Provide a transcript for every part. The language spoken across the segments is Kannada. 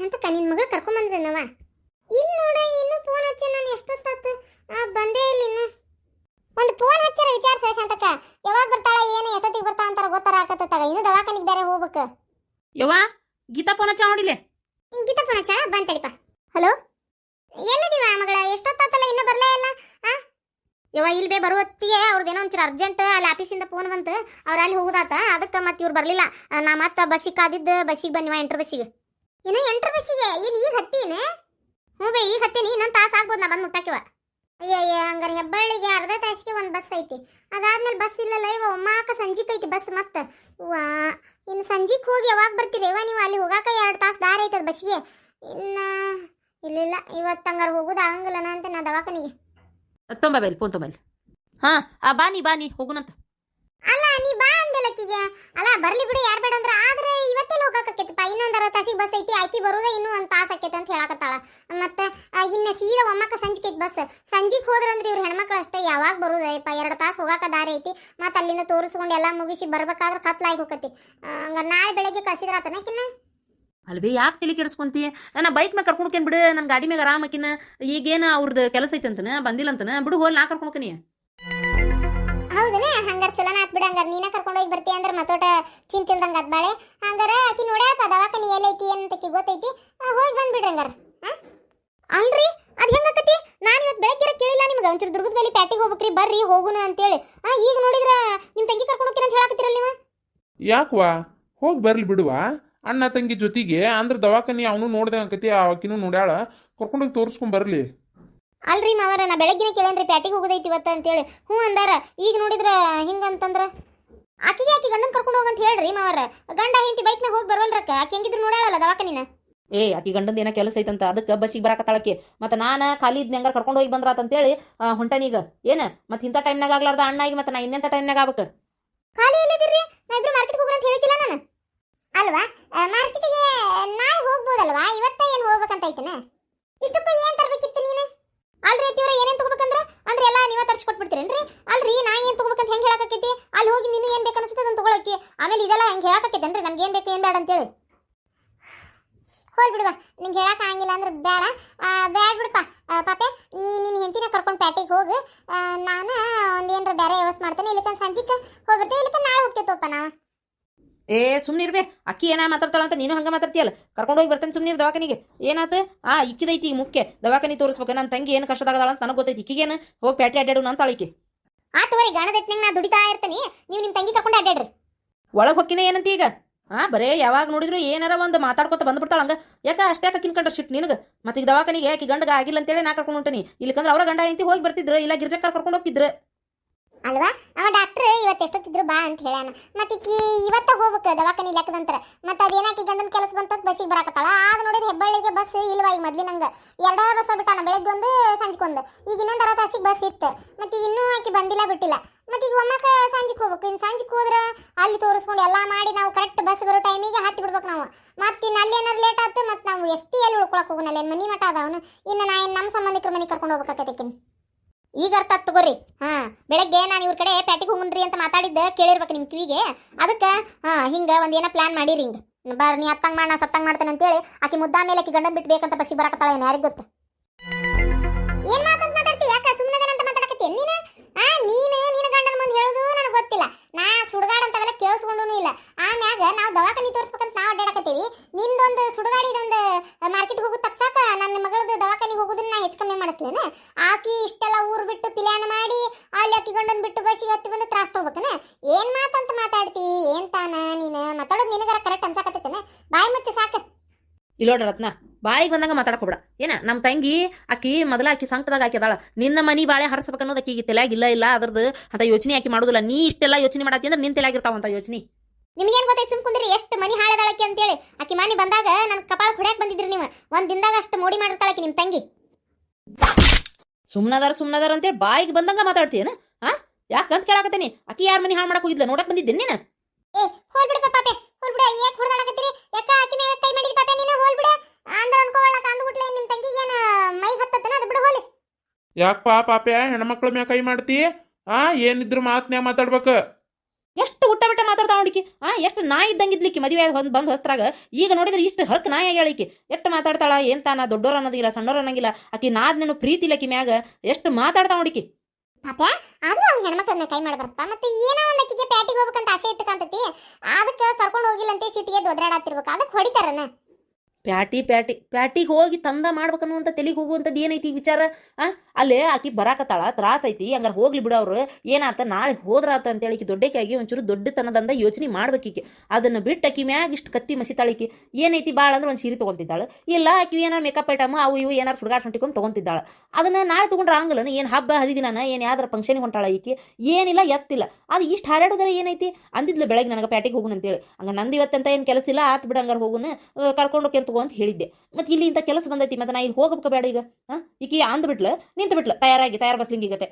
ಶಾಂತಕ್ಕ ನಿನ್ ಮಗಳು ಕರ್ಕೊಂಬಂದ್ರಿ ನಾವ ಇಲ್ಲಿ ನೋಡ ಇನ್ನು ಫೋನ್ ಹಚ್ಚಿ ನಾನು ಎಷ್ಟೊತ್ತಾತು ಬಂದೇ ಇಲ್ಲ ಇನ್ನು ಒಂದು ಫೋನ್ ಹಚ್ಚಾರ ವಿಚಾರಿಸ ಶಾಂತಕ್ಕ ಯಾವಾಗ ಬರ್ತಾಳ ಏನು ಎಷ್ಟೊತ್ತಿಗೆ ಬರ್ತಾ ಅಂತಾರ ಗೊತ್ತಾರ ಆಕತ್ತತ್ತಾಗ ಇನ್ನು ದವಾಖಾನಿಗೆ ಬೇರೆ ಹೋಗ್ಬೇಕು ಯವ್ವ ಗೀತಾ ಫೋನ್ ಹಚ್ಚ ನೋಡಿಲೆ ಗೀತಾ ಫೋನ್ ಹಚ್ಚಾಳ ಬಂತಡಿಪ ಹಲೋ ಎಲ್ಲಿದೀವ ಮಗಳ ಎಷ್ಟೊತ್ತಾತಲ್ಲ ಇನ್ನೂ ಬರ್ಲೇ ಇಲ್ಲ ಯವ್ವ ಇಲ್ಲಿ ಬೇ ಬರುವತ್ತಿಗೆ ಅವ್ರದ್ದೇನೋ ಒಂಚೂರು ಅರ್ಜೆಂಟ್ ಅಲ್ಲಿ ಆಫೀಸಿಂದ ಫೋನ್ ಬಂತು ಅವ್ರು ಅಲ್ಲಿ ಹೋಗುದಾತ ಅದಕ್ಕೆ ಮತ್ತೆ ಇವ್ರು ಬರಲಿಲ್ಲ ನಾ ಮತ್ತೆ ಬಸ್ಸಿಗೆ ಕಾದಿದ್ದು ಬಸ್ಸಿಗೆ ಬಂದಿವ ಎಂಟ್ರ್ ಬಸ್ಸಿಗೆ ಏನೋ ಎಂಟ್ರ್ ಬಸ್ಸಿಗೆ ಏನು ಈಗ ಹತ್ತೀನಿ ಹ್ಞೂ ಬೇ ಈಗ ಹತ್ತೀನಿ ಇನ್ನೊಂದು ತಾಸು ಆಗ್ಬೋದು ನಾ ಬಂದು ಮುಟ್ಟಾಕಿವ ಅಯ್ಯ ಹಂಗಾರೆ ಹೆಬ್ಬಳ್ಳಿಗೆ ಅರ್ಧ ತಾಸಿಗೆ ಒಂದು ಬಸ್ ಐತಿ ಅದಾದ್ಮೇಲೆ ಬಸ್ ಇಲ್ಲಲ್ಲ ಇವ ಒಮ್ಮಾಕ ಸಂಜಿಕ್ ಐತಿ ಬಸ್ ಮತ್ತೆ ವಾ ಇನ್ನು ಸಂಜಿಕ್ ಹೋಗಿ ಯಾವಾಗ ಬರ್ತೀರಿ ಇವ ನೀವು ಅಲ್ಲಿ ಹೋಗಾಕ 2 ತಾಸು ದಾರಿ ಐತದ ಬಸ್ಸಿಗೆ ಇನ್ನು ಇಲ್ಲ ಇವತ್ತು ಹಂಗಾರೆ ಹೋಗೋದು ಆಗಂಗಿಲ್ಲ ಅಂತ ನಾ ದವಾಖಾನಿಗೆ ತೊಂಬೈಲ್ ಫೋನ್ ತೊಂಬೈಲ್ ಬಾನಿ ಹೋಗುನಂತ ಅಲ್ಲ ನೀ ಬಾ ಅಂದೆಲಕ್ಕಿಗೆ ಅಲ್ಲ ಬರ್ಲಿ ಬಿಡು ಯಾರು ಬೇಡ ಅಂದ್ರೆ ಆದ್ರೆ ಇವತ್ತೆಲ್ಲ ಹೋಗಾಕತ್ತೈತಿಪ್ಪ ಇನ್ನೊಂದು 60 ತಾಸಿಗೆ ಬಸ್ ಐತಿ ಆಕಿ ಬರೋದೇ ಇನ್ನೂ ಒಂದು ತಾಸು ಆಕೈತೆ ಅಂತ ಹೇಳಕತ್ತಾಳ ಮತ್ತೆ ಇನ್ನು ಸೀದಾ ಒಮ್ಮಕ್ಕ ಸಂಜಿಕೆ ಐತಿ ಬಸ್ ಸಂಜಿಗೆ ಹೋದ್ರಂದ್ರೆ ಇವ್ರು ಹೆಣ್ಮಕ್ಳು ಅಷ್ಟೇ ಯಾವಾಗ ಬರೋದಯ್ಯಪ್ಪ 2 ತಾಸು ಹೋಗಾಕ ದಾರಿ ಐತಿ ಮತ್ತೆ ಅಲ್ಲಿಂದ ತೋರಿಸ್ಕೊಂಡು ಎಲ್ಲ ಮುಗಿಸಿ ಬರ್ಬೇಕಾದ್ರೆ ಕತ್ಲಾಗಿ ಹೋಗತಿ ಹಂಗಾರೆ ನಾಳೆ ಬೆಳಗ್ಗೆ ಕಳ್ಸಿದ್ರಾತನಕಿನ್ನ ಅಲ್ವೇ ಯಾಕೆ ತಲೆ ಕೆಡಿಸ್ಕೊಂತಿ ನಾ ಬೈಕ್ ಮ್ಯಾಗ ಕರ್ಕೊಂಡ್ಕೇನ್ ಬಿಡು ನನ್ನ ಗಾಡಿ ಮ್ಯಾಗ ಆರಾಮಕಿನ ಈಗೇನು ಅವ್ರದ್ದು ಕೆಲಸ ಐತೆ ಅಂತನ ಬಂದಿಲ್ಲ ಅಂತನ ಬಿಡು ಹೋಲ್ ನಾ ಕರ್ಕೊಂಡ್ಕನಿ ಹೌದನೇ ಹಂಗಾರೆ ಚಲೋನ ಆತ್ ಬಿಡ ಹಂಗಾರೆ ನೀನ ಕರ್ಕೊಂಡು ಹೋಗಿ ಬರ್ತೀಯ ಅಂದ್ರೆ ಮತ್ತೋಟ ಚಿಂತಿಲ್ದಂಗೆ ಅದ್ ಬಾಳೆ ಹಂಗಾರೆ ಆಕಿ ನೋಡ್ಯಾಳಪ್ಪ ದವಾಖಾನಿ ಎಲ್ಲೈತಿ ಅಂತಕಿ ಗೊತ್ತೈತಿ ಹೋಗಿ ಬಂದ್ಬಿಡ್ರಿ ಹಂಗಾರೆ ಅಲ್ರಿ ಅದು ಹೆಂಗಾಕತಿ ನಾನು ಇವತ್ತು ಬೆಳಗ್ಗೆ ಕೇಳಿಲ್ಲ ನಿಮ್ಗೆ ಒಂಚೂರು ದುರ್ಗದ ಮೇಲೆ ಪ್ಯಾಟಿಗೆ ಹೋಗ್ಬೇಕ್ರಿ ಬರ್ರಿ ಹೋಗುನ ಅಂತೇಳಿ ಈಗ ನೋಡಿದ್ರ ನಿಮ್ಮ ತಂಗಿ ಕರ್ಕೊಂಡು ಹೋಗ್ತೀರ ಅಂತ ಹೇಳಕತ್ತೀರಲ್ಲ ನೀವು ಯಾಕವಾ ಹೋಗಿ ಬರ್ಲಿ ಬಿಡುವ ಅಣ್ಣ ತಂಗಿ ಜೊತೆಗೆ ಅಂದ್ರೆ ದವಾಖಾನಿ ಅವನು ನೋಡ್ದೆ ಆಕತಿ ಆಕಿನೂ ನೋಡ್ಯಾಳ ಕರ್ಕೊಂಡೋಗಿ ತೋರಿಸ್ಕೊಂಡ್ ಬರ್ಲಿ ಅಲ್ರಿ ಮಾವರ ನಾ ಬೆಳಗ್ಗಿನ ಕೇಳೇನ್ರಿ ಪ್ಯಾಟಿಗೆ ಹೋಗೋದೈತಿ ಇವತ್ತ ಅಂತೇಳಿ ಹ್ಞೂ ಅಂದಾರ ಈಗ ನೋಡಿದ್ರ ಹಿಂಗಂತಂದ್ರ ಆಕಿ ಗಂಡನ್ ಕರ್ಕೊಂಡು ಹೋಗಂತ ಹೇಳ್ರಿ ಮಾವರ ಗಂಡ ಹೆಂಡತಿ ಬೈಕ್ ಮ್ಯಾಗ ಹೋಗಿ ಬರೋಲ್ರಕ್ಕ ಆಕಿ ಹೆಂಗಿದ್ರು ನೋಡ್ಯಾಳಲ್ಲ ದವಾಖಾನಿನ ಆಕಿ ಗಂಡಂದ ಏನೋ ಕೆಲಸ ಐತಂತ ಅದಕ್ಕೆ ಬಸ್ಸಿಗೆ ಬರಾಕತ್ತಾಳಕಿ ಮತ್ತೆ ನಾನು ಖಾಲಿ ಇದ್ನ ಹೆಂಗಾರ ಕರ್ಕೊಂಡು ಹೋಗಿ ಬಂದ್ರಾತಂತೇಳಿ ಹೊಂಟನೀಗ ಏನು ಮತ್ತೆ ಇಂಥ ಟೈಮ್ನಾಗ ಆಗ್ಲಾರ್ದ ಅಣ್ಣಾಗಿ ಮತ್ತೆ ನಾ ಇನ್ನೆಂಥ ಟೈಮ್ನಾಗ ಆಗ್ಬೇಕು ಖಾಲಿ ಎಲ್ಲಿದ್ದೀರಿ ನಾ ಇಬ್ರು ಮಾರ್ಕೆಟ್ಗೆ ಹೋಗ್ರ ಅಂತ ಹೇಳ್ತಿಲ್ಲ ನಾನು ಅಲ್ವಾ ಮಾರ್ಕೆಟಿಗೆ ನಾಳೆ ಹೋಗ್ಬೋದಲ್ವಾ ಇವತ್ತ ಏನು ಹೋಗ್ಬೇಕಂತ ಐತನ ಇಷ್ಟಕ್ಕೂ ಏನ್ ತರಬೇಕಿತ್ತು ನೀನು ಅಲ್ರಿ ತೀವ್ರ ಏನೇನ್ ತಗೋಬೇಕಂದ್ರ ಅಂದ್ರೆ ಎಲ್ಲ ನೀವ ತರಿಸ್ಕೊಟ್ಬಿಡ್ತೀರೇನ್ರಿ ಅಲ್ರಿ ನಾ ಏನ್ ತಗೋಬೇಕಂತ ಹೆಂಗ್ ಹೇಳಕತ್ತೈತಿ ಅಲ್ಲಿ ಹೋಗಿ ನೀನು ಏನ್ ಬೇಕು ಅನ್ಸುತ್ತೆ ಅದನ್ನ ತಗೊಳಕಿ ಆಮೇಲೆ ಇದೆಲ್ಲ ಹೆಂಗ್ ಹೇಳಕತ್ತೈತೇನ್ರಿ ನಮ್ಗೆ ಏನ್ ಬೇಕು ಏನ್ ಬೇಡ ಅಂತೇಳಿ ಹೋಲ್ ಬಿಡುವ ನಿಂಗೆ ಹೇಳಕ್ ಆಗಂಗಿಲ್ಲ ಅಂದ್ರೆ ಬೇಡ ಬೇಡ ಬಿಡಪ್ಪ ಪಾಪೆ ನಿನ್ನ ಹೆಂಡತಿನ ಕರ್ಕೊಂಡು ಪ್ಯಾಟಿಗೆ ಹೋಗು ನಾನು ಒಂದೇನ್ರ ಬೇರೆ ವ್ಯವಸ್ಥೆ ಮಾಡ್ತೇನೆ ಇಲ್ಲಿಕಂದ್ ಸಂಜಿಕ್ಕೆ ಹೋಗ್ಬರ್ತೇವೆ ಇಲ್ಲಿಕಂದ್ ನಾಳೆ ಹೋಗ್ತೇವಪ್ಪ ನಾ ಸುಮ್ಮನಿರ್ಬೇ ಅಕ್ಕಿ ಏನ ಮಾತಾಡ್ತಾಳಂತ ನೀನು ಹಂಗ ಮಾತಾಡ್ತೀಯಲ್ಲ ಕರ್ಕೊಂಡು ಹೋಗಿ ಬರ್ತೇನೆ ಸುಮ್ಮನಿರ್ ದವಾಖಾನಿಗೆ ಏನಾತ ಇಕ್ಕಿದೈತಿ ಈಗ ಮುಖ್ಯ ದವಾಖಾನಿ ತೋರಿಸ್ಬೇಕು ನಮ್ಮ ತಂಗಿ ಏನು ಕಷ್ಟದಾಗದಾಳ ಅಂತ ನನಗೆ ಗೊತ್ತೈತಿ ಇಕ್ಕಿಗೇನು ಹೋಗಿ ಪ್ಯಾಟಿ ಅಡ್ಡಾಡು ಅಂತ ಅಳಿಕೆ ತೋರಿ ಗಣದೈತಿ ನಾ ದುಡಿತಾ ಇರ್ತೀನಿ ನೀವು ನಿಮ್ಮ ತಂಗಿ ಕರ್ಕೊಂಡು ಅಡ್ಡಾಡ್ರಿ ಒಳಗೆ ಹೊಕ್ಕಿನ ಏನಂತ ಈಗ ಬರೇ ಯಾವಾಗ ನೋಡಿದ್ರು ಏನಾರ ಒಂದು ಮಾತಾಡ್ಕೊತ ಬಂದ್ಬಿಡ್ತಾಳ ಹಂಗ ಯಾಕೆ ಅಷ್ಟೇ ಅಕ್ಕಿನ ಕಂಡ್ರೆ ಶಿಟ್ ನಿನಗೆ ಮತ್ತೆ ಈಗ ದವಾಖಾನಿಗೆ ಆಕಿ ಗಂಡಗ ಆಗಿಲ್ಲ ಅಂತೇಳಿ ನಾ ಕರ್ಕೊಂಡು ಹೊಂಟನಿ ಇಲ್ಲಿಕಂದ್ರೆ ಅವ್ರ ಗಂಡ ಹೆಂಡತಿ ಹೋಗಿ ಬರ್ತಿದ್ರು ಇಲ್ಲ ಗಿರ್ಜಕ್ಕರ್ ಕರ್ಕೊಂಡು ಹೋಗ್ತಿದ್ರು ಅಲ್ವಾ ಅವ ಡಾಕ್ಟ್ರ್ ಇವತ್ತು ಎಷ್ಟೊತ್ತಿದ್ರು ಬಾ ಅಂತ ಹೇಳ್ಯಾನ ಮತ್ತೆ ಇವತ್ತ ಹೋಗ್ಬೇಕು ದವಾಖಾನಿ ಲೆಕ್ಕದಂತ್ರ ಮತ್ತೆ ಅದೇನಾಕಿ ಗಂಡನ ಕೆಲಸ ಬಂತ ಬಸ್ಸಿಗೆ ಬರಾಕತ್ತಾಳ ಆಗ ನೋಡಿದ್ರೆ ಹೆಬ್ಬಳ್ಳಿಗೆ ಬಸ್ ಇಲ್ವಾ ಈಗ ಮೊದ್ಲಿನಂಗ 2 ಬಸ್ ಬಿಟ್ಟಾನ ಬೆಳಗ್ಗೆ ಒಂದು ಸಂಜೆಗೊಂದು ಈಗ ಇನ್ನೊಂದು 60 ತಾಸಿಗೆ ಬಸ್ ಇತ್ತು ಮತ್ತೆ ಇನ್ನೂ ಆಕಿ ಬಂದಿಲ್ಲ ಬಿಟ್ಟಿಲ್ಲ ಮತ್ತೆ ಈಗ ಒಮ್ಮಕ್ಕ ಸಂಜೆಗೆ ಹೋಗ್ಬೇಕು ಇನ್ನು ಸಂಜೆಗೆ ಹೋದ್ರೆ ಅಲ್ಲಿ ತೋರಿಸ್ಕೊಂಡು ಎಲ್ಲ ಮಾಡಿ ನಾವು ಕರೆಕ್ಟ್ ಬಸ್ ಬರೋ ಟೈಮಿಗೆ ಹತ್ತಿ ಬಿಡ್ಬೇಕು ನಾವು ಮತ್ತೆ ಇನ್ನು ಅಲ್ಲಿ ಏನಾರು ಲೇಟ್ ಆಯ್ತು ಮತ್ತೆ ನಾವು ಎಲ್ಲಿ ಉಳ್ಕೊಳಕ್ ಹೋಗೋಣ ಅಲ್ಲಿ ಮನಿ ಮಠ ಅದಾವನು ಇನ್ನು ನಾ ನಮ್ಮ ಸಂಬಂಧಿಕರ ಮನೆಗೆ ಕರ್ಕೊಂಡು ಹೋಗ್ಬೇಕಾಕೈತಿ ಈಗ ಅರ್ಥ ತಗೋರಿ ಬೆಳಗ್ಗೆ ನಾನು ಇವ್ರ ಕಡೆ ಪ್ಯಾಟಿಗೆ ಹೋಗ್ರಿ ಅಂತ ಮಾತಾಡಿದ್ದೆ ಕೇಳಿರ್ಬೇಕು ನಿಮ್ಮ ಕಿವಿಗೆ ಅದಕ್ಕೆ ಹಿಂಗ ಒಂದೇನೋ ಪ್ಲಾನ್ ಮಾಡಿರಿ ಹಿಂಗ ಬರ್ ನೀ ಹತ್ತಂಗ್ ಮಾಡಿ ನಾ ಸತ್ತಂಗ್ ಮಾಡ್ತೇನೆ ಅಂತೇಳಿ ಆಕಿ ಮುದ್ದಾ ಮೇಲೆ ಆಕಿ ಗಂಡನ್ ಬಿಟ್ಟು ಬೇಕಂತ ಬಸ್ಸಿಗೆ ಬರಾಕತ್ತಾಳ ಏನು ಯಾರಿಗೆ ಗೊತ್ತು ಏನ್ ಮಾತಂತ ಮಾತಾಡ್ತಿ ಯಾಕ ಸುಮ್ಮನೆ ಅಂತ ಮಾತಾಡಕತ್ತಿ ನೀನು ಗಂಡನ ಮುಂದೆ ಹೇಳೋದು ನನಗೆ ಗೊತ್ತಿಲ್ಲ ನಾ ಸುಡುಗಾಡ ಅಂತವೆಲ್ಲ ಕೇಳಿಸ್ಕೊಂಡೂ ಇಲ್ಲ ಆಮ್ಯಾಗ ನಾವು ದವಾಖಾನಿ ತೋರಿಸ್ಬೇಕಂತ ನಾವು ಅಡ್ಡಾಡಕತ್ತೀವಿ ನಿಂದೊಂದು ಸುಡುಗಾಡಿದೊಂದು ಮಾರ್ಕೆಟ್ ಹೋಗೋದು ತಪ್ಸಾಕ ನನ್ನ ಮಗಳದ್ದು ದವಾಖಾನಿಗೆ ಹೋಗೋದನ್ನ ನಾ ಹೆಚ್ಚು ಕಮ್ಮಿ ಮಾಡಿಸ್ಲೇನ ಆಕಿ ಇಷ್ಟೆಲ್ಲ ಊರು ಬಿಟ್ಟು ಪ್ಲಾನ್ ಮಾಡಿ ಅಲ್ಲಿ ಆಕಿ ಗಂಡನ್ ಬಿಟ್ಟು ಬಸ್ಸಿಗೆ ಹತ್ತಿ ಬಂದು ತ್ರಾಸ ತಗೋಬೇಕನ ಏನ್ ಮಾತಂತ ಮಾತಾಡ್ತಿ ಏನ್ ತಾನ ನೀನು ಮಾತಾಡೋದು ನಿನಗಾರ ಕರೆಕ್ಟ್ ಅನ್ಸಾಕತ್ತೇನ ಬಾಯಿ ಮುಚ್ಚಿ ಸಾಕು ಇಲ್ಲೋಡ್ರ ರತ್ನ ಬಾಯಿಗೆ ಬಂದಂಗ ಮಾತಾಡ್ಕೊಬೇಡ ಏನ ನಮ್ಮ ತಂಗಿ ಆಕಿ ಮೊದಲ ಆಕಿ ಸಂಕಟದಾಗ ಹಾಕಿದಾಳ ನಿನ್ನ ಮನಿ ಬಾಳೆ ಹರಿಸ್ಬೇಕು ಅನ್ನೋದು ಆಕಿಗೆ ತಲೆಯಾಗ ಇಲ್ಲ ಅದ್ರದ್ದು ಅಂತ ಯೋಚನೆ ಆಕಿ ಮಾಡೋದಿಲ್ಲ ನೀ ಇಷ್ಟೆಲ್ಲ ಯೋಚನೆ ಮಾಡತ್ತಿ ಅಂದ್ರೆ ನಿನ್ ತಲೆಯಾಗಿರ್ತಾವಂತ ಯೋಚನೆ ನಿಮ್ಗೇನ್ ಗೊತ್ತೈತಿ ಸುಮ್ ಕುಂದ್ರಿ ಎಷ್ಟು ಮನಿ ಹಾಳದಾಳಕಿ ಅಂತೇಳಿ ಆಕಿ ಮನಿ ಬಂದಾಗ ನನ್ ಕಪಾಳ ಹೊಡ್ಯಾಕ್ ಬಂದಿದ್ರಿ ನೀವು ಒಂದ್ ದಿನದಾಗ ಅಷ್ಟು ಮೋಡಿ ಮಾಡಿರ್ತಾಳಕಿ ನಿಮ್ ತಂಗಿ ಸುಮ್ನದಾರ ಅಂತೇಳಿ ಬಾಯಿಗೆ ಬಂದಂಗ ಮಾತಾಡ್ತೀಯನ ಯಾಕಂತ ಕೇಳಾಕತ್ತೀನಿ ಆಕಿ ಯಾರ ಮನಿ ಹಾಳು ಮಾಡಕ್ ಹೋಗಿದ್ಲ ನೋಡಕ್ ಬಂದಿದ್ದೇನೆ ನೀನು ಹೋಲ್ ಬಿಡು ಪಾಪೆ ಹೋಲ್ ಬಿಡು ಏಕ್ ಹೊಡೆದಾಡಕತ್ತೀರಿ ಯಾಕ ಆಕಿ ಮೇಲೆ ಕೈ ಮಾಡಿದಿ ಪಾಪೆ ನೀನು ಹೋಲ್ ಬಿಡು ಅಂದ್ರ ಅನ್ಕೊಳ್ಳಕ ಅಂದ್ಬಿಟ್ಲೆ ನಿಮ್ ತಂಗಿಗೆ ಏನ ಮೈ ಹತ್ತತನ ಅದು ಬಿಡು ಹೋಲಿ ಯಾಕಪ್ಪ ಪಾಪೆ ಹೆಣ್ಮಕ್ಳ ಮ್ಯಾಗ ಕೈ ಮಾಡ್ತಿ ಏನಿದ್ರು ಮಾತನ್ಯಾಗ ಮಾತಾಡ್ಬೇಕು ಎಷ್ಟು ಊಟ ಬಿಟ್ಟ ಮಾತಾಡ್ತಾವ ಹುಡುಕಿ ಎಷ್ಟು ನಾಯಿ ಇದ್ದಂಗಿದ್ಲಿಕ್ಕೆ ಮದುವೆ ಬಂದ್ ಹೊಸ್ತ್ರಾಗ ಈಗ ನೋಡಿದ್ರೆ ಇಷ್ಟು ಹರ್ಕ್ ನಾಯಿ ಆಗ್ಯಾಳಿಕಿ ಎಷ್ಟು ಮಾತಾಡ್ತಾಳ ಏನ್ ತಾನ ದೊಡ್ಡೋರ್ ಅನ್ನೋದಿಲ್ಲ ಸಣ್ಣೋರ್ ಅನ್ನಂಗಿಲ್ಲ ಆಕಿ ನಾದ್ನೇನು ಪ್ರೀತಿ ಇಲ್ಲಕಿ ಮ್ಯಾಗ ಎಷ್ಟು ಮಾತಾಡ್ತಾವ ಹುಡುಕಿ ಪಾಪ ಆದ್ರೂ ಅವ್ನ ಹೆಣ್ಮಕ್ಳನ್ನ ಕೈ ಮಾಡ್ಬಾರ್ದಪ್ಪ ಮತ್ತೆ ಏನೋ ಒಂದ್ ಅಕ್ಕಿಗೆ ಪ್ಯಾಟಿಗೆ ಹೋಗ್ಬೇಕಂತ ಆಸೆ ಇತ್ತಕಂತತಿ ಅದಕ್ಕೆ ಕರ್ಕೊಂಡು ಹೋಗಿಲ್ಲಂತೆ ಸಿಟಿಗೆ ಒದ್ರಾಡತ್ತಿರ್ಬೇಕು ಅದಕ್ಕೆ ಹೊಡಿತಾರನ ಪ್ಯಾಟಿಗೆ ಹೋಗಿ ತಂದ ಮಾಡ್ಬೇಕನ್ನುವಂತ ತಲೆಗೆ ಹೋಗುವಂಥದ್ದು ಏನೈತಿ ಈ ವಿಚಾರ ಅಲ್ಲೇ ಆಕಿ ಬರಾಕತ್ತಾಳ ತ್ರಾಸ ಐತಿ ಹಂಗಾರ ಹೋಗ್ಲಿ ಬಿಡು ಅವ್ರು ಏನಾತ ನಾಳೆ ಹೋದ್ರಾತ ಅಂತೇಳಿ ಆಕಿ ದೊಡ್ಡಕ್ಕಾಗಿ ಒಂಚೂರು ದೊಡ್ಡತನದಿಂದ ಯೋಚನೆ ಮಾಡ್ಬೇಕೀಕಿ ಅದನ್ನ ಬಿಟ್ಟು ಆಕಿ ಮ್ಯಾಗ ಇಷ್ಟು ಕತ್ತಿ ಮಸಿತಾಳಿಕಿ ಏನೈತಿ ಭಾಳ ಅಂದ್ರೆ ಒಂದು ಸೀರೆ ತೊಗೊಂತಿದ್ದಾಳೆ ಇಲ್ಲ ಆಕಿ ಏನಾರು ಮೇಕಪ್ ಐಟಮ್ ಅವು ಇವು ಏನಾರು ಸುಡ್ಗಾಡ್ ಸುಂಟಿಕೊಂಡು ತೊಗೊಂತಿದ್ದಾಳೆ ಅದನ್ನ ನಾಳೆ ತೊಗೊಂಡ್ರೆ ಆಗಲ್ಲ ಏನು ಹಬ್ಬ ಹರಿದಿನ ಏನು ಯಾವ್ದಾರ ಫಂಕ್ಷನ್ಗೆ ಹೊಂಟಾಳ ಈಕಿ ಏನಿಲ್ಲ ಎತ್ತಿಲ್ಲ ಅದು ಇಷ್ಟು ಹಾರಾಡೋದಾರ ಏನೈತಿ ಅಂದಿದ್ಲು ಬೆಳಗ್ಗೆ ನನಗೆ ಪ್ಯಾಟಿಗೆ ಹೋಗುನ್ ಅಂತೇಳಿ ಹಂಗ ನಂದು ಇವತ್ತಂತ ಏನು ಕೆಲಸ ಇಲ್ಲ ಆತ್ ಬಿಡ ಹಂಗಾರ ಹೋಗುನ ಕರ್ಕೊಂಡೋಕೆ ತಗೋ ಅಂತ ಹೇಳಿದ್ದೆ ಮತ್ತೆ ಇಲ್ಲಿ ಇಂಥ ಕೆಲಸ ಬಂದೈತಿ ಮತ್ತೆ ನಾ ಇಲ್ಲಿ ಹೋಗಬೇಕು ಬೇಡ ಈಗ ಈಕಿ ಅಂದ್ಬಿಟ್ಲು ನಿಂತು ತಯಾರ ಬಸ್ಲಿಂಗಿಗತ್ತೆ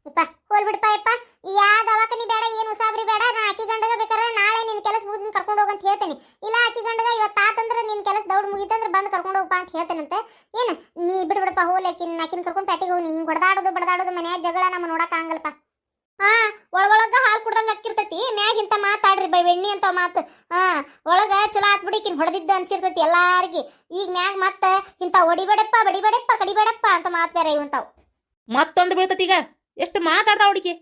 ಯಪ್ಪ ಹೋಲ್ ಬಿಡಪ್ಪ ಯಪ್ಪ ಯಾ ದವಾಖಾನಿ ಬೇಡ ಏನು ಉಸಾಬ್ರಿ ಬೇಡ ನಾ ಆಕಿ ಗಂಡಗ ಬೇಕಾದ್ರೆ ನಾಳೆ ನಿನ್ ಕೆಲಸ ಮುಗಿದಿನ ಕರ್ಕೊಂಡು ಹೋಗಂತ ಹೇಳ್ತೇನೆ ಇಲ್ಲ ಆಕಿ ಗಂಡಗ ಇವತ್ತು ಆತಂದ್ರೆ ನಿನ್ ಕೆಲಸ ದೌಡ್ ಮುಗಿತಂದ್ರೆ ಬಂದು ಕರ್ಕೊಂಡು ಹೋಗಪ್ಪ ಅಂತ ಹೇಳ್ತೇನಂತೆ ಏನು ನೀ ಬಿಡ್ಬಿಡಪ್ಪ ಹೋಲ್ ಆಕಿನ ಕರ್ಕೊಂಡು ಪ್ಯಾಟಿಗೆ ಹೋಗಿ ಹಿಂಗ್ ಬಡದಾಡೋದು ಮನ್ಯಾಗ ಜಗಳ ನಮ್ಮ ನೋಡಕ್ ಆಗಲ್ಲಪ್ಪ ಒಳಗೊಳಗ ಹಾಲು ಕುಡ್ದಂಗ ಅಕ್ಕಿರ್ತೈತಿ ಮ್ಯಾಗ ಇಂತ ಮಾತಾಡ್ರಿ ಬೆಣ್ಣಿ ಅಂತ ಮಾತು ಒಳಗ ಚಲೋ ಆತ್ ಬಿಡಿ ಈಕಿನ ಹೊಡೆದಿದ್ದ ಅನ್ಸಿರ್ತೈತಿ ಎಲ್ಲಾರ್ಗಿ ಈಗ ಮ್ಯಾಗ ಮತ್ತ ಇಂತ ಹೊಡಿಬೇಡಪ್ಪ ಬಡಿಬೇಡಪ್ಪ ಕಡಿಬೇಡಪ್ಪ ಅಂತ ಮಾತ್ ಬೇರೆ ಇವಂತಾವ್ ಮತ್ತೊಂದು ಬೀಳ್ತತಿ ಈಗ ಎಷ್ಟು ಮಾತಾಡ್ತಾ ಹುಡುಕಿ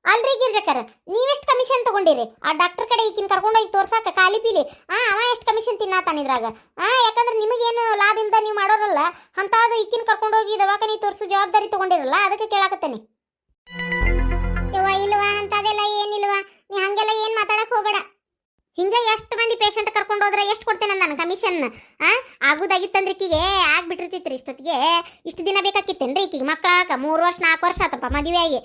ಅಲ್ರಿ ಗಿರ್ಜಕರ ನೀವೆಷ್ಟು ಕಮಿಷನ್ ತಗೊಂಡಿರಿ ಆ ಡಾಕ್ಟರ್ ಕಡೆ ಈಕಿನ ಕರ್ಕೊಂಡೋಗಿ ತೋರ್ಸಾಕ ಖಾಲಿ ಪೀಲಿ ಅವ ಎಷ್ಟು ಕಮಿಷನ್ ತಿನ್ನಾತಾನಿದ್ರಾಗ ಯಾಕಂದ್ರೆ ನಿಮಗೇನು ಲಾಭ ಇಲ್ದ ನೀವು ಮಾಡೋರಲ್ಲ ಅಂತಾದ ಈಕಿನ ಕರ್ಕೊಂಡೋಗಿ ದವಾಖಾನಿ ತೋರ್ಸು ಜವಾಬ್ದಾರಿ ತಗೊಂಡಿರಲ್ಲ ಅದಕ್ಕೆ ಕೇಳಾಕತ್ತೇನೆ ಇಲ್ವಾ ಅಂತದೆಲ್ಲ ಏನಿಲ್ವಾ ನೀ ಹಂಗೆಲ್ಲ ಏನ್ ಮಾತಾಡಕ್ ಹೋಗ್ಬೇಡ ಹಿಂಗ ಎಷ್ಟು ಮಂದಿ ಪೇಷಂಟ್ ಕರ್ಕೊಂಡು ಹೋದ್ರೆ ಎಷ್ಟು ಕೊಡ್ತೇನೆ ನಾನು ಕಮಿಷನ್ ಆಗುದಾಗಿತ್ತಂದ್ರೆ ಈಕಿಗೆ ಆಗ್ಬಿಟ್ಟಿರ್ತಿತ್ರಿ ಇಷ್ಟೊತ್ತಿಗೆ ಇಷ್ಟು ದಿನ ಬೇಕಾಕಿತ್ತೇನ್ರಿ ಈಕಿಗೆ ಮಕ್ಕಳಾಕ 3 ವರ್ಷ 4 ವರ್ಷ ಆತಪ್ಪ ಮದುವೆ ಆಗಿ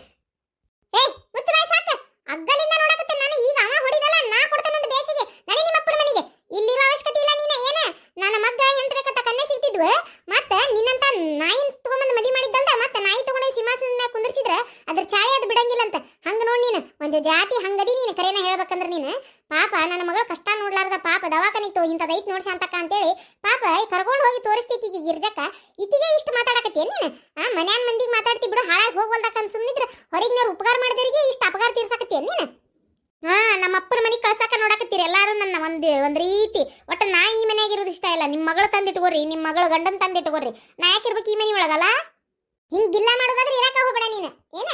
ಮುಚ್ಚ ಬಾಯ್ ಸಾಕ ಅಗ್ಗಲಿಂದ ನೋಡಕತ್ತೆ ನಾನು ಈಗ ಅವ ಹೊಡಿದಲ್ಲ ನಾ ಕೊಡ್ತೇನಂತ ಬೇಸಿಗೆ ನಡಿ ನಿಮ್ಮ ಅಪ್ಪನ ಮನೆಗೆ ಇಲ್ಲಿರೋ ಅವಶ್ಯಕತೆ ಇಲ್ಲ ನೀನ ಏನ ನನ್ನ ಮಗ್ಗ ಹೆಂಡ್ಬೇಕಂತ ಕನ್ನೆ ಸಿಗ್ತಿದ್ವು ಮತ್ತೆ ನಿನ್ನಂತ ನಾಯಿ ತಗೊಂಬಂದು ಮದಿ ಮಾಡಿದ್ದಂತ ಮತ್ತೆ ನಾಯಿ ತಗೊಂಡು ಸಿಂಹಾಸನ ಕುಂದಿರ್ಸಿದ್ರೆ ಅದ್ರ ಚಾಳಿ ಅದು ಬಿಡಂಗಿಲ್ಲ ಅಂತ ಹಂಗ ನೋಡ್ ನೀನು ಒಂದು ಜಾತಿ ಹಂಗದಿ ನೀನು ಕರೆನ ಹೇಳ್ಬೇಕಂದ್ರೆ ನೀನು ಪಾಪ ನನ್ನ ಮಗಳ ಕಷ್ಟ ನೋಡ್ಲಾರ್ದ ಪಾಪ ದವಾಖಾನಿಗೆ ಇಂಥದೈತ್ ನೋಡ್ ಶಾಂತಕ್ಕ ಅಂತೇಳಿ ಪಾಪ ಕರ್ಕೊಂಡು ಹೋಗಿ ತೋರಿಸ್ತೀಕಿ ಗಿರ್ಜಕ್ಕ ಈಕಿಗೆ ಇಷ್ಟು ಮಾತಾಡಕತ್ತೇನ್ ನೀನು ಮನ್ಯಾನ ಮಂದಿಗೆ ಮಾತಾಡ್ತಿ ಬಿಡು ಹಾಳಾಗಿ ಹೋಗ್ವಲ್ದಕ್ಕ ಅಂತ ಸುಮ್ಮನಿದ್ರೆ ಹೊರಗಿನವ್ರು ಉಪಕಾರ ಮಾಡಿದವರಿಗೆ ಇಷ್ಟು ಅಪಕಾರ ತೀರ್ಸಾಕತ್ತೇನ್ ನೀನು ನಮ್ಮ ಅಪ್ಪನ ಮನೆಗೆ ಕಳ್ಸಾಕ ನೋಡಕತ್ತೀರಿ ಎಲ್ಲಾರು ನನ್ನ ಒಂದ್ ರೀತಿ ಒಟ್ಟ ನಾ ಈ ಮನೆಯಾಗಿರೋದು ಇಷ್ಟ ಇಲ್ಲ ನಿಮ್ಮ ಮಗಳು ತಂದಿಟ್ಕೋರಿ ನಿಮ್ಮ ಮಗಳು ಗಂಡನ್ ತಂದಿಟ್ಕೋರಿ ನಾ ಯಾಕಿರ್ಬೇಕು ಈ ಮನೆ ಒಳಗಲ್ಲ ಹಿಂಗಿಲ್ಲ ಮಾಡೋದಾದ್ರೆ ಇರಾಕ ಹೋಗ್ಬೇಡ ನೀನು ಏನ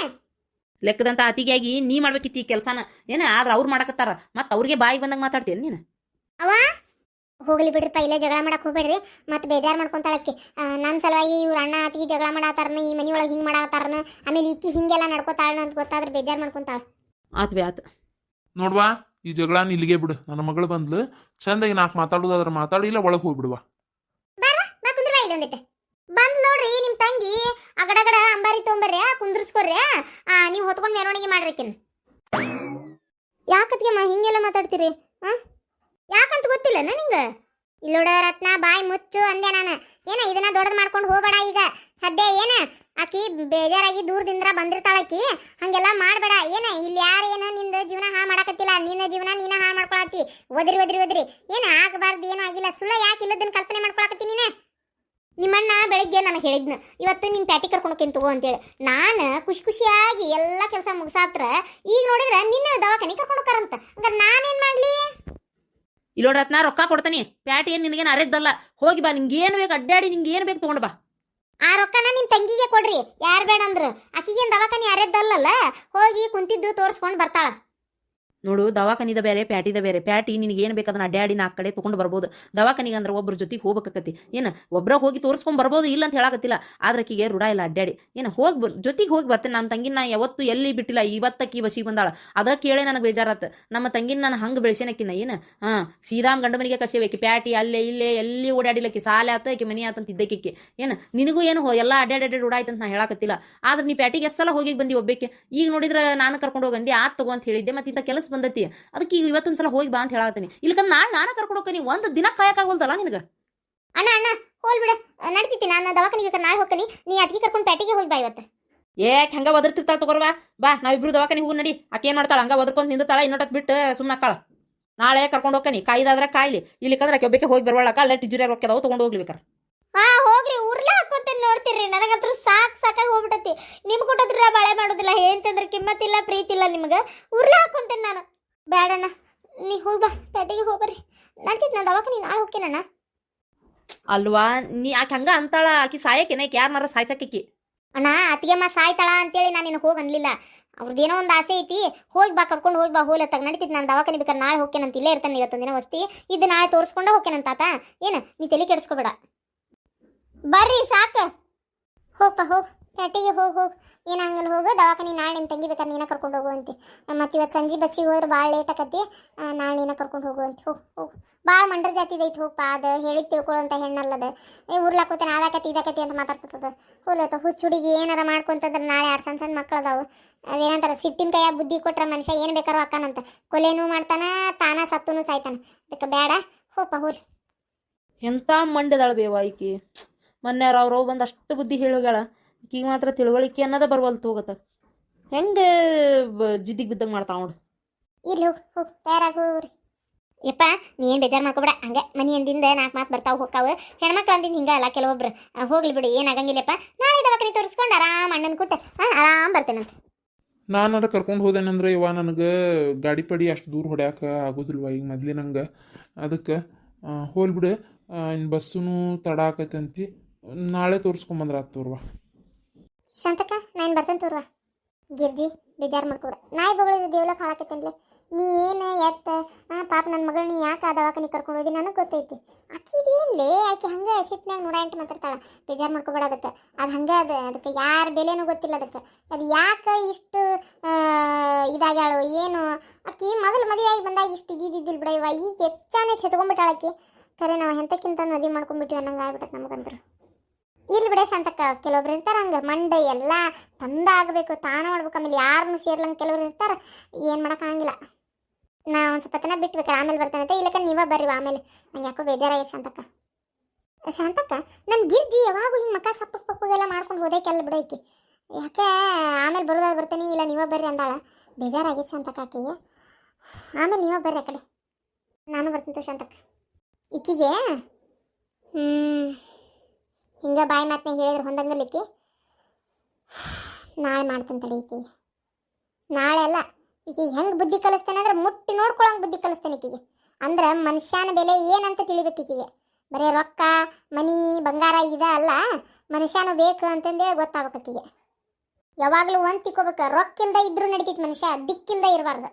ಲೆಕ್ಕದಂತ ಅತಿಗಾಗಿ ನೀ ಮಾಡ್ಬೇಕಿತ್ತು ಈ ಕೆಲಸನ ಏನ ಆದ್ರೆ ಅವ್ರು ಮಾಡಕತ್ತಾರ ಮತ್ತೆ ಅವ್ರಿಗೆ ಬಾಯಿ ಬಂದಂಗ ಮಾತಾಡ್ತೇನೆ ನೀನು ಅವ ಹೋಗ್ಲಿ ಬಿಡ್ರಿಪ್ಪ ಇಲ್ಲೇ ಜಗಳ ಮಾಡಕ್ ಹೋಗ್ಬೇಡ್ರಿ ಮತ್ತೆ ಬೇಜಾರು ಮಾಡ್ಕೊಂತಾಳಕ್ಕೆ ನನ್ನ ಸಲುವಾಗಿ ಇವ್ರ ಅಣ್ಣ ಅತ್ತಿಗೆ ಜಗಳ ಮಾಡಾತಾರನ ಈ ಮನಿ ಒಳಗೆ ಹಿಂಗೆ ಮಾಡಾತಾರನ ಆಮೇಲೆ ಈಕಿ ಹಿಂಗೆಲ್ಲ ನಡ್ಕೋತಾಳನ ಅಂತ ಗೊತ್ತಾದ್ರೆ ಬೇಜಾರು ಮಾಡ್ಕೊಂತಾಳ ಆತ್ ಬೇ ಆತ್ ನೋಡ್ವಾ ಈ ಜಗಳ ಇಲ್ಲಿಗೆ ಬಿಡು ನನ್ನ ಮಗಳು ಬಂದ್ಲು ಚಂದಾಗಿ ನಾಲ್ಕು ಮಾತಾಡೋದಾದ್ರೆ ಮಾತಾಡಿ ಇಲ್ಲ ಒಳಗೆ ಹೋಗ್ಬಿಡುವ ಬಾ ಕುಂದ್ರ ಇಲ್ಲ ಒಂದಿಟ್ಟೆ ಬಂದ್ ನೋಡ್ರಿ ನಿಮ್ ತಂಗಿ ಅಗಡಗಡ ಅಂಬಾರಿ ತೊಂಬರ್ರಿ ಕುಂದ್ರಸ್ಕೊರ್ರಿ ನೀವು ಹೊತ್ಕೊಂಡ್ ಮೆರವಣಿಗೆ ಮಾಡ್ರಿಕಿನ್ ಯಾಕತ್ಗೆ ಹಿಂಗೆಲ್ಲ ಮಾತಾಡ್ತೀರಿ ಯಾಕಂತ ಗೊತ್ತಿಲ್ಲನ ನಿಂಗ ಇಲ್ಲೋಡ ರತ್ನ ಬಾಯಿ ಮುಚ್ಚು ಅಂದೆ ನಾನು ಏನ ಇದನ್ನ ದೊಡ್ಡದ್ ಮಾಡ್ಕೊಂಡು ಹೋಗ್ಬೇಡ ಈಗ ಸದ್ಯ ಏನ ಆಕಿ ಬೇಜಾರಾಗಿ ದೂರದಿಂದ ಬಂದಿರ್ತಾಳಕಿ ಹಂಗೆಲ್ಲ ಮಾಡ್ಬೇಡ ಏನ ಇಲ್ಲಿ ಯಾರು ಏನ ನಿಂದ ಜೀವನ ಹಾಳು ಮಾಡಕತ್ತಿಲ್ಲ ನಿನ್ನ ಜೀವನ ನೀನ ಹಾಳು ಮಾಡ್ಕೊಳತಿ ಒದ್ರಿ ಏನ ಆಗಬಾರ್ದು ಏನೂ ಆಗಿಲ್ಲ ಸುಳ್ಳ ಯಾಕೆ ಇಲ್ಲದನ್ನ ಕಲ್ಪನೆ ಮಾಡ್ಕೊಳಕತ್ತಿ ನೀನೆ ನಿಮ್ಮಣ್ಣ ಬೆಳಿಗ್ಗೆ ನನಗೆ ಹೇಳಿದ್ನ ಇವತ್ತು ನಿನ್ ಪ್ಯಾಟಿ ಕರ್ಕೊಂಡೋಕೇನು ತಗೋ ಅಂತೇಳಿ ನಾನು ಖುಷಿಯಾಗಿ ಎಲ್ಲ ಕೆಲಸ ಮುಗಿಸಾತ್ರ ಈಗ ನೋಡಿದ್ರೆ ನಿನ್ನ ದವಾಖಾನೆ ಕರ್ಕೊಂಡೋಕಾರಂತ ಹಂಗಾರೆ ನಾನೇನ್ ಮಾಡ್ಲಿ ಇಲ್ಲೋಡ್ರತ್ ನಾ ರೊಕ್ಕ ಕೊಡ್ತಾನಿ ಪ್ಯಾಟಿ ಏನ್ ನಿನಗೇನು ಅರೆದ್ದಲ್ಲ ಹೋಗಿ ಬಾ ನಿಂಗೆ ಏನು ಬೇಕು ಅಡ್ಡಾಡಿ ನಿಂಗೆ ಏನು ಬೇಕು ತಗೊಂಡು ಬಾ ಆ ರೊಕ್ಕನ ನಿಮ್ ತಂಗಿಗೆ ಕೊಡ್ರಿ ಯಾರು ಬೇಡ ಅಂದ್ರು ಆಕಿಗೇನ್ ದವಾಖಾನಿ ಅರೆದ್ದಲ್ಲ ಹೋಗಿ ಕುಂತಿದ್ದು ತೋರಿಸ್ಕೊಂಡು ಬರ್ತಾಳ ನೋಡು ದವಾಖಾನಿದ ಬೇರೆ ಪ್ಯಾಟಿದ ಬೇರೆ ಪ್ಯಾಟಿ ನಿನಗೆ ಏನು ಬೇಕದನ್ನ ಅಡ್ಡಾಡಿ 4 ಕಡೆ ತೊಗೊಂಡು ಬರ್ಬೋದು ದವಾಖಾನಿಗೆ ಅಂದ್ರೆ ಒಬ್ಬರ ಜೊತೆಗೆ ಹೋಗ್ಬೇಕತಿ ಏನು ಒಬ್ಬರ ಹೋಗಿ ತೋರಿಸ್ಕೊಂಡು ಬರ್ಬೋದು ಇಲ್ಲ ಅಂತ ಹೇಳಕತ್ತಿಲ್ಲ ಆದ್ರೆ ಆಕಿಗೆ ರೂಢ ಇಲ್ಲ ಅಡ್ಡಾಡಿ ಏನು ಹೋಗಿ ಜೊತೆಗೆ ಹೋಗಿ ಬರ್ತೇನೆ ನಮ್ಮ ತಂಗಿನ ನಾ ಯಾವತ್ತು ಎಲ್ಲಿ ಬಿಟ್ಟಿಲ್ಲ ಇವತ್ತಕ್ಕಿ ಬಸಿಗೆ ಬಂದಾಳ ಅದ ಕೇಳೇ ನನಗೆ ಬೇಜಾರತ್ತ ನಮ್ಮ ತಂಗಿನ ನಾನು ಹಂಗೆ ಬೆಳೆಸೇನಕ್ಕಿನ ಏನು ಸೀದಾಮ್ ಗಂಡ ಮನೆಗೆ ಕಳ್ಸೇಬೇಕಿ ಪ್ಯಾಟಿ ಅಲ್ಲೇ ಇಲ್ಲೇ ಎಲ್ಲಿ ಓಡಾಡಿಲಕ್ಕಿ ಸಾಲೆ ಆತ ಆಕೆ ಮನೆ ಆತಂತ ಇದ್ದಕ್ಕೆ ಏನು ನಿನಗೂ ಏನು ಎಲ್ಲ ಅಡ್ಡಾಡಿ ರೂಢಾಯ್ತಂತ ನಾ ಹೇಳಕತ್ತಿಲ್ಲ ಆದ್ರೆ ನೀ ಪ್ಯಾಟಿಗೆ ಎಷ್ಟೆಲ್ಲ ಹೋಗಿ ಬಂದಿ ಒಬ್ಬಕ್ಕೆ ಈಗ ನೋಡಿದ್ರೆ ನಾನು ಕರ್ಕೊಂಡು ಹೋಗಂದಿ ಆತ್ ತಗೋ ಅಂತ ಹೇಳಿದ್ದೆ ಮತ್ತೆ ಇಂಥ ಕೆಲಸ ಬಂದತಿ ಅದಕ್ಕೆ ಈಗ ಇವತ್ತೊಂದ್ಸಲ ಹೋಗಿ ಬಾ ಅಂತ ಹೇಳತ್ತೀನಿ ಇಲ್ಲಕ ನಾಳೆ ಕರ್ಕೊಂಡು ಹೋಗ್ತೀನಿ ಒಂದು ದಿನ ಕಾಯಕ್ಕಾಗೋಲ್ತಲ್ಲ ನಿನಗ ಅಣ್ಣ ಹೋಲ್ ಬಿಡ ನಡ್ತಿತಿ ನಾನು ದವಾಖಾನಿಗೆ ನಾಳೆ ಹೋಗ್ತೀನಿ ನೀ ಅದಕ್ಕೆ ಕರ್ಕೊಂಡು ಪ್ಯಾಟಿಗೆ ಹೋಗಿ ಬಾ ಇವತ್ತು ಏಕ್ ಹಂಗ ಒದರ್ತಿರ್ತಾಳ ತಗೋರ್ವಾ ಬಾ ನಾವಿಬ್ರು ದವಾಖಾನಿಗೆ ಹೋಗಿ ನಡಿ ಆಕೆ ಏನ್ ಮಾಡ್ತಾಳ ಹಂಗ ಒದರ್ಕೊಂಡ್ ನಿಂತಾಳ ಇನ್ನೊಟ್ಟತ್ ಬಿಟ್ಟು ಸುಮ್ಮನೆ ಅಕ್ಕಾಳ ನಾಳೆ ಕರ್ಕೊಂಡು ಹೋಗ್ತೀನಿ ಕಾಯ್ದಾದ್ರೆ ಕಾಯ್ಲಿ ಇಲ್ಲಿಕಂದ್ರೆ ಆಕೆ ಒಬ್ಬಕ್ಕೆ ಹೋಗಿ ಬರ್ವಾಳಕ ಅಲ್ಲೇ ಟಿಜುರಿ ರೊಕ್ಕದಾವು ತಗೊಂಡು ಹೋಗ್ಲಿಬೇಕಾರ ಹೋಗ್ರಿ ಉರ್ಲಾ ಹಾಕೋತೇನೆ ನೋಡ್ತೀರಿ ನನಗಂತೂ ಸಾಕಾಗಿ ಹೋಗ್ಬಿಟ್ಟತಿ ನಿಮ್ಗೆ ಕೊಟ್ಟದ್ರ ಬಾಳೆ ಮಾಡೋದಿಲ್ಲ ಏನ್ ತಂದ್ರೆ ಕಿಮ್ಮತ್ತಿಲ್ಲ ಪ್ರೀತಿ ಇಲ್ಲ ನಿಮ್ಗೆ ಉರ್ಲಾ ಹಾಕೊಂತೇನೆ ನಾನು ಬೇಡಣ್ಣ, ನೀ ಹೋಗಿ ಬಾ, ಪೇಟೆಗೆ ಹೋಗ್ಬರ್ರಿ. ನಡ್ತಿತ್ತು ನಾ ದವಾಖಾನೆ ನಾಳೆ ಹೋಗ್ತೇನಣ್ಣ. ಅಲ್ವಾ ನೀ ಆಕೆ ಹಂಗ ಅಂತಾಳ, ಆಕಿ ಸಾಯಕೇನ ಯಾರನ್ನಾರ ಸಾಯ್ಸಕ್ಕಿ. ಅಣ್ಣ ಅತ್ತಿಗೆಮ್ಮ ಸಾಯ್ತಾಳ ಅಂತೇಳಿ ನಾನು ನಿನಗೆ ಹೋಗಿ ಅನ್ಲಿಲ್ಲ. ಅವ್ರದ್ದೇನೋ ಒಂದು ಆಸೆ ಐತಿ, ಹೋಗಿ ಬಾ, ಕರ್ಕೊಂಡು ಹೋಗಿ ಬಾ, ಹೋಲತ್ತಾಗ ನಡೀತಿತ್ತು. ನಾನು ದವಾಖಾನೆ ಬೇಕಾದ್ರೆ ನಾಳೆ ಹೋಗ್ತೇನಂತ, ಇಲ್ಲೇ ಇರ್ತಾನೆ ಇವತ್ತೊಂದು ದಿನ ವಸ್ತಿ ಇದು, ನಾಳೆ ತೋರಿಸ್ಕೊಂಡ ಹೋಗ್ತೇನಂತ ತಾತ. ಏನು ನೀ ತಲೆ ಕೆಡಿಸ್ಕೋಬೇಡ, ಬರ್ರಿ ಸಾಕು. ಹೋಗಪ್ಪ ಹೋಗಿ, ಪೇಟೆಗೆ ಹೋಗಿ ಏನಾಗಲ್ಲ, ಹೋಗು ದವಾಖಾನೆ. ನಾಳೆ ನಿಮ್ಮ ತಂಗಿ ಬೇಕಾದ್ರೆ ನೀನ ಕರ್ಕೊಂಡು ಹೋಗುವಂತೆ. ಮತ್ತು ಇವತ್ತು ಸಂಜೆ ಬಸ್ಸಿಗೆ ಹೋದ್ರೆ ಭಾಳ ಲೇಟ್ ಆಕತಿ, ನಾಳೆ ನೀನ ಕರ್ಕೊಂಡು ಹೋಗುವಂತೆ. ಹೋಗು ಭಾಳ ಮಂಡ್ರ ಜಾತಿದೈತಿ, ಹೋಗಪ್ಪ. ಅದು ಹೇಳಿದ್ ತಿಳ್ಕೊಳ್ಳೋಂಥ ಹೆಣ್ಣಲ್ಲದ. ಉರ್ಲಾಕೋತೇನೆ ಅದಾಕತಿ ಇದಾಕತಿ ಅಂತ ಮಾತಾಡ್ತದ. ಹೋಲತ್ತ ಹುಚ್ಚು ಹುಡುಗಿ ಏನಾರ ಮಾಡ್ಕೊಂತಂದ್ರೆ ನಾಳೆ 2 ಸಣ್ಣ ಸಣ್ಣ ಮಕ್ಳು ಅದಾವು. ಅದೇನಂತಾರೆ, ಸಿಟ್ಟಿನ ಕೈಯಾಗ ಬುದ್ಧಿ ಕೊಟ್ರೆ ಮನುಷ್ಯ ಏನು ಬೇಕಾರೋ ಹಾಕಾನಂತ. ಕೊಲೆನೂ ಮಾಡ್ತಾನ, ತಾನ ಸತ್ತೂ ಸಾಯ್ತಾನ. ಅದಕ್ಕೆ ಬೇಡ, ಹೋಗಪ್ಪ ಹೋಲ್. ಎಂಥ ಮಂಡ್ಯದಾಳ ಬೇವ ಈಕಿ. ಮೊನ್ನೆ ಅವ್ರವ್ ಬಂದು ಅಷ್ಟು ಬುದ್ಧಿ ಹೇಳಿ ಹೋಗ್ಯಾಳ, ಈಕಿಗೆ ಮಾತ್ರ ತಿಳುವಳಿಕೆ ಅನ್ನೋದ ಬರ್ವಲ್ತು ಹೋಗತ್ತ. ಹೆಂಗೆ ಜಿದ್ದಿಗೆ ಬಿದ್ದಂಗೆ ಮಾಡ್ತಾವ ನೋಡು. ಇಲ್ಲಿ ಹೋಗಿ ತಯಾರಾಗಿ ಹೋಗ್ರಿ. ಯಪ್ಪ ನೀ ಏನು ಬೇಜಾರು ಮಾಡ್ಕೊಬೇಡ, ಹಂಗೆ ಮನೆ ಅಂದಿಂದ 4 ಮಾತು ಬರ್ತಾವೆ ಹೋಗ್ತಾವೆ. ಹೆಣ್ಮಕ್ಳು ಅಂದಿಂದ ಹಿಂಗೆ ಅಲ್ಲ ಕೆಲವೊಬ್ರು. ಹೋಗ್ಲಿ ಬಿಡು, ಏನಾಗಂಗಿಲ್ಲಪ್ಪ. ನಾಳೆ ದವಾಖಾನೆ ತೋರಿಸ್ಕೊಂಡು ಆರಾಮ್ ಅಣ್ಣನ ಕೊಟ್ಟು ಆರಾಮ್ ಬರ್ತೇನಂತ. ನಾನಾರ ಕರ್ಕೊಂಡು ಹೋದೇನಂದ್ರೆ ಇವ ನನಗೆ ಗಾಡಿ ಪಡಿ ಅಷ್ಟು ದೂರ ಹೊಡ್ಯಾಕ ಆಗೋದಿಲ್ವ ಈಗ ಮೊದ್ಲಿನಂಗೆ. ಅದಕ್ಕೆ ಹೋಲ್ಬಿಡು, ಇನ್ನು ಬಸ್ಸೂ ತಡ ಆಕೈತೆ ಅಂತಿ. ನಾಳೆ ತೋರಿಸ್ಕೊಂಬಂದ್ರೆ ಆತು ತೋರ್ವ. ಶಾಂತಕ್ಕ ನಾನು ಬರ್ತೇನೆ ತೋರ್ವ. ಗಿರ್ಜಿ ಬೇಜಾರು ಮಾಡ್ಕೊಬೇಡ, ನಾಯಿ ಬಗಳಿದ ದೇವ್ಲಕ್ಕೆ ಹಾಳಾಕೈತೇನ್ಲೆ. ನೀ ಏನು ಎತ್ತ ಪಾಪ ನನ್ನ ಮಗಳು ನೀ ಯಾಕೆ ಆ ದವಾಖಾನೆ ಕರ್ಕೊಂಡು ಹೋಗಿ ನನಗೆ ಗೊತ್ತೈತಿ. ಆಕೆ ಇದೇನ್ಲೇ, ಆಕೆ ಹಂಗೆ ಸಿಟ್ನಾಗ 108 ಮಾತಾಡ್ತಾಳೆ. ಬೇಜಾರು ಮಾಡ್ಕೊಬೇಡ, ಅದಕ್ಕೆ ಅದು ಹಂಗೆ ಅದಕ್ಕೆ ಯಾರ ಬೆಲೆನೂ ಗೊತ್ತಿಲ್ಲ. ಅದು ಯಾಕೆ ಇಷ್ಟು ಇದಾಗ್ಯಾಳು ಏನು. ಆಕೆ ಮೊದಲು ಮದುವೆ ಆಗಿ ಬಂದಾಗ ಇಷ್ಟು ಇದ್ದಿದ್ದಿಲ್ಲ ಬಿಡ. ಇವ ಈಗ ಹೆಚ್ಚಾನೆ ಹೆಚ್ಕೊಂಡ್ಬಿಟ್ಟಾಳ ಆಕೆ. ಖರೆ ನಾವು ಎಂತಕ್ಕಿಂತ ಮದುವೆ ಮಾಡ್ಕೊಂಡ್ಬಿಟ್ಟಿವಿ ಅನ್ನಂಗೆ ಆಗ್ಬಿಟ್ಟೆ ನಮಗಂದ್ರೆ. ಇಲ್ಲಿ ಬಿಡ ಶಾಂತಕ್ಕ, ಕೆಲವೊಬ್ರು ಇರ್ತಾರೆ ಹಂಗೆ ಮಂಡೆ ಎಲ್ಲ ತಂದ ಆಗಬೇಕು, ತಾನ ಮಾಡ್ಬೇಕು. ಆಮೇಲೆ ಯಾರನ್ನು ಸೇರ್ಲಂಗೆ ಕೆಲವ್ರು ಇರ್ತಾರೆ, ಏನು ಮಾಡೋಕ್ಕಾಗಿಲ್ಲ. ನಾ ಒಂದು ಸ್ವಲ್ಪ ತನ ಬಿಟ್ಬೇಕು, ಆಮೇಲೆ ಬರ್ತೇನೆ. ಇಲ್ಲಕ್ಕ ನೀವ ಬರ್ರಿ ಆಮೇಲೆ. ನಂಗೆ ಯಾಕೋ ಬೇಜಾರಾಗಿದೆ ಶಾಂತಕ್ಕ. ಶಾಂತಕ್ಕ ನಮ್ಮ ಗಿರ್ಜಿ ಯಾವಾಗೂ ಹಿಂಗೆ ಮಕ್ಕ ಸಪ್ಪಗೆಲ್ಲ ಮಾಡ್ಕೊಂಡು ಹೋದೈಕೆಲ್ಲ ಬಿಡೈಕಿ. ಯಾಕೆ ಆಮೇಲೆ ಬರೋದಾದ್ರು ಬರ್ತೀನಿ, ಇಲ್ಲ ನೀವ ಬರ್ರಿ ಅಂದಾಳ. ಬೇಜಾರಾಗಿದೆ ಶಾಂತಕ್ಕ ಆಕೆಗೆ. ಆಮೇಲೆ ನೀವ ಬರ್ರಿ ಆ ಕಡೆ, ನಾನು ಬರ್ತೀನಿ ಶಾಂತಕ್ಕ. ಈಕಿಗೆ ಹಿಂಗೆ ಬಾಯಿ ಮಾತನ್ನ ಹೇಳಿದ್ರೆ ಹೊಂದಂಗಲಿಕ್ಕಿ. ನಾಳೆ ಮಾಡ್ತೇನೆ ತಡಿ ಈಕಿಗೆ. ನಾಳೆ ಅಲ್ಲ, ಈಕಿಗೆ ಹೆಂಗೆ ಬುದ್ಧಿ ಕಲಿಸ್ತೇನೆ ಅಂದ್ರೆ ಮುಟ್ಟಿ ನೋಡ್ಕೊಳಂಗೆ ಬುದ್ಧಿ ಕಲಿಸ್ತೇನೆ ಈಕಿಗೆ. ಅಂದ್ರೆ ಮನುಷ್ಯನ ಬೆಲೆ ಏನಂತ ತಿಳಿಬೇಕು ಈಕಿಗೆ. ಬರೀ ರೊಕ್ಕ ಮನಿ ಬಂಗಾರ ಇದ ಅಲ್ಲ, ಮನುಷ್ಯನೂ ಬೇಕು ಅಂತಂದೇಳಿ ಗೊತ್ತಾಗ್ಬೇಕು ಆಕಿಗೆ. ಯಾವಾಗಲೂ ಒಂದು ತಿಕ್ಕೋಬೇಕು, ರೊಕ್ಕಿಂದ ಇದ್ರೂ ನಡಿತೈತಿ ಮನುಷ್ಯ, ದಿಕ್ಕಿಂದ ಇರಬಾರ್ದು.